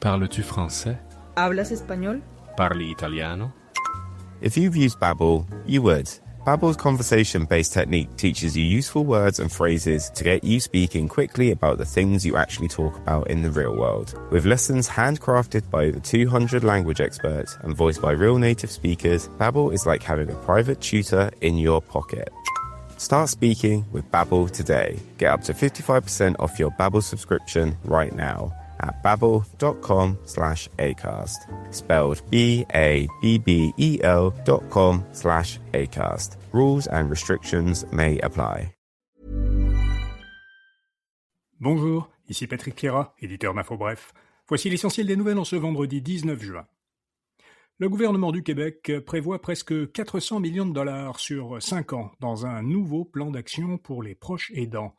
Parles-tu français? ¿Hablas español? Parli italiano? If you've used Babbel, you would. Babbel's conversation-based technique teaches you useful words and phrases to get you speaking quickly about the things you actually talk about in the real world. With lessons handcrafted by over 200 language experts and voiced by real native speakers, Babbel is like having a private tutor in your pocket. Start speaking with Babbel today. Get up to 55% off your Babbel subscription right now at babbel.com/acast. Spelled BABBEL.com/acast. Rules and restrictions may apply. Bonjour, ici Patrick Pierrat, éditeur d'InfoBref. Voici l'essentiel des nouvelles en ce vendredi 19 juin. Le gouvernement du Québec prévoit presque 400 millions de dollars sur 5 ans dans un nouveau plan d'action pour les proches aidants.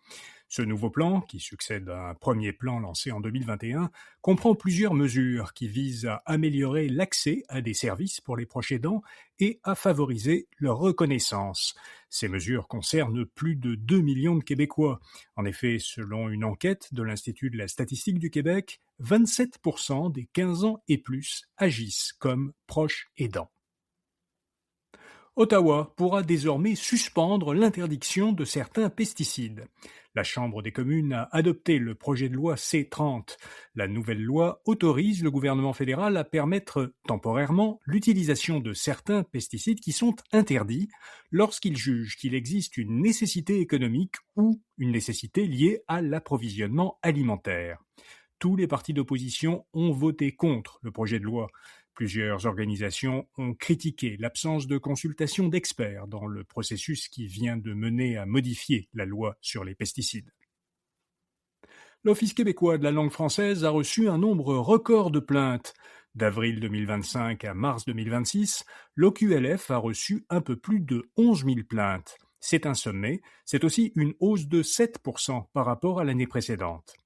Ce nouveau plan, qui succède à un premier plan lancé en 2021, comprend plusieurs mesures qui visent à améliorer l'accès à des services pour les proches aidants et à favoriser leur reconnaissance. Ces mesures concernent plus de 2 millions de Québécois. En effet, selon une enquête de l'Institut de la statistique du Québec, 27% des 15 ans et plus agissent comme proches aidants. Ottawa pourra désormais suspendre l'interdiction de certains pesticides. La Chambre des communes a adopté le projet de loi C-30. La nouvelle loi autorise le gouvernement fédéral à permettre temporairement l'utilisation de certains pesticides qui sont interdits lorsqu'il juge qu'il existe une nécessité économique ou une nécessité liée à l'approvisionnement alimentaire. Tous les partis d'opposition ont voté contre le projet de loi. Plusieurs organisations ont critiqué l'absence de consultation d'experts dans le processus qui vient de mener à modifier la loi sur les pesticides. L'Office québécois de la langue française a reçu un nombre record de plaintes. D'avril 2025 à mars 2026, l'OQLF a reçu un peu plus de 11 000 plaintes. C'est un sommet, c'est aussi une hausse de 7% par rapport à l'année précédente.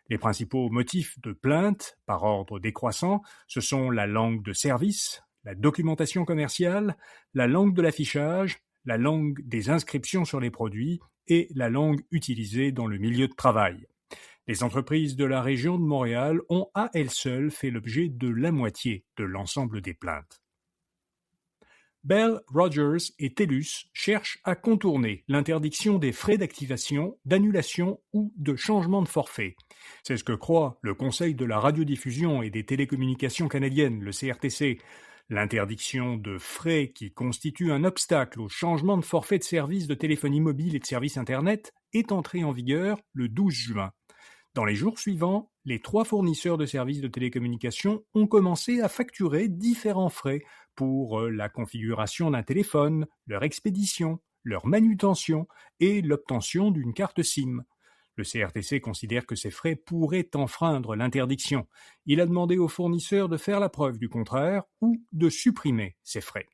Les principaux motifs de plainte, par ordre décroissant, ce sont la langue de service, la documentation commerciale, la langue de l'affichage, la langue des inscriptions sur les produits et la langue utilisée dans le milieu de travail. Les entreprises de la région de Montréal ont à elles seules fait l'objet de la moitié de l'ensemble des plaintes. Bell, Rogers et TELUS cherchent à contourner l'interdiction des frais d'activation, d'annulation ou de changement de forfait. C'est ce que croit le Conseil de la radiodiffusion et des télécommunications canadiennes, le CRTC. L'interdiction de frais qui constitue un obstacle au changement de forfait de services de téléphonie mobile et de services Internet est entrée en vigueur le 12 juin. Dans les jours suivants, les 3 fournisseurs de services de télécommunications ont commencé à facturer différents frais pour la configuration d'un téléphone, leur expédition, leur manutention et l'obtention d'une carte SIM. Le CRTC considère que ces frais pourraient enfreindre l'interdiction. Il a demandé aux fournisseurs de faire la preuve du contraire ou de supprimer ces frais.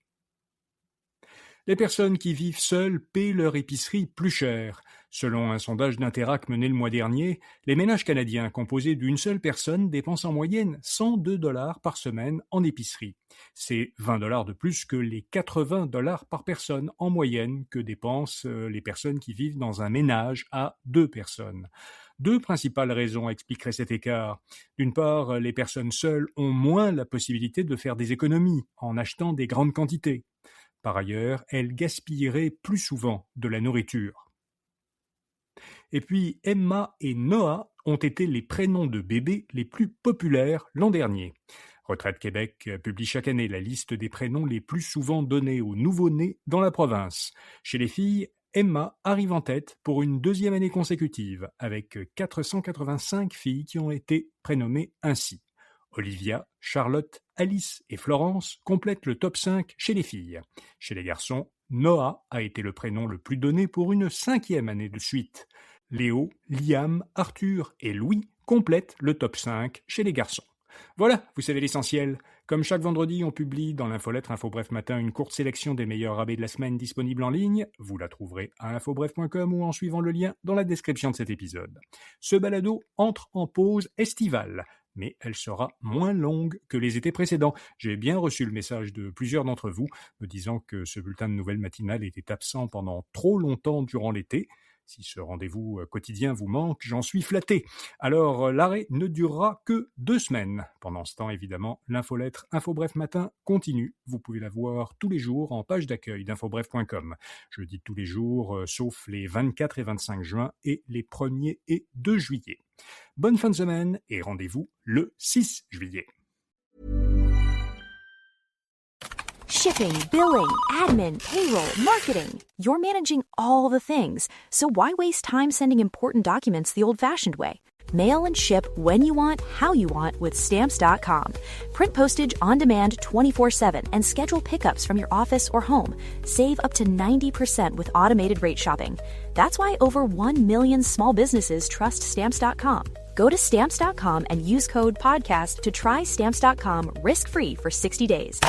Les personnes qui vivent seules paient leur épicerie plus cher. Selon un sondage d'Interac mené le mois dernier, les ménages canadiens composés d'une seule personne dépensent en moyenne 102 $ par semaine en épicerie. C'est 20 $ de plus que les 80 $ par personne en moyenne que dépensent les personnes qui vivent dans un ménage à 2 personnes. 2 principales raisons expliqueraient cet écart. D'une part, les personnes seules ont moins la possibilité de faire des économies en achetant des grandes quantités. Par ailleurs, elles gaspilleraient plus souvent de la nourriture. Et puis, Emma et Noah ont été les prénoms de bébés les plus populaires l'an dernier. Retraite Québec publie chaque année la liste des prénoms les plus souvent donnés aux nouveau-nés dans la province. Chez les filles, Emma arrive en tête pour une 2e année consécutive, avec 485 filles qui ont été prénommées ainsi. Olivia, Charlotte, Alice et Florence complètent le top 5 chez les filles. Chez les garçons, Noah a été le prénom le plus donné pour une 5e année de suite. Léo, Liam, Arthur et Louis complètent le top 5 chez les garçons. Voilà, vous savez l'essentiel. Comme chaque vendredi, on publie dans l'infolettre InfoBref Matin une courte sélection des meilleurs rabais de la semaine disponibles en ligne. Vous la trouverez à infobref.com ou en suivant le lien dans la description de cet épisode. Ce balado entre en pause estivale, mais elle sera moins longue que les étés précédents. J'ai bien reçu le message de plusieurs d'entre vous me disant que ce bulletin de nouvelles matinales était absent pendant trop longtemps durant l'été. Si ce rendez-vous quotidien vous manque, j'en suis flatté. Alors, l'arrêt ne durera que 2 semaines. Pendant ce temps, évidemment, l'infolettre InfoBref Matin continue. Vous pouvez la voir tous les jours en page d'accueil d'infobref.com. Je dis tous les jours, sauf les 24 et 25 juin et les 1er et 2 juillet. Bonne fin de semaine et rendez-vous le 6 juillet. Shipping, billing, admin, payroll, marketing. You're managing all the things. So why waste time sending important documents the old-fashioned way? Mail and ship when you want, how you want with Stamps.com. Print postage on demand 24/7 and schedule pickups from your office or home. Save up to 90% with automated rate shopping. That's why over 1 million small businesses trust Stamps.com. Go to Stamps.com and use code PODCAST to try Stamps.com risk-free for 60 days.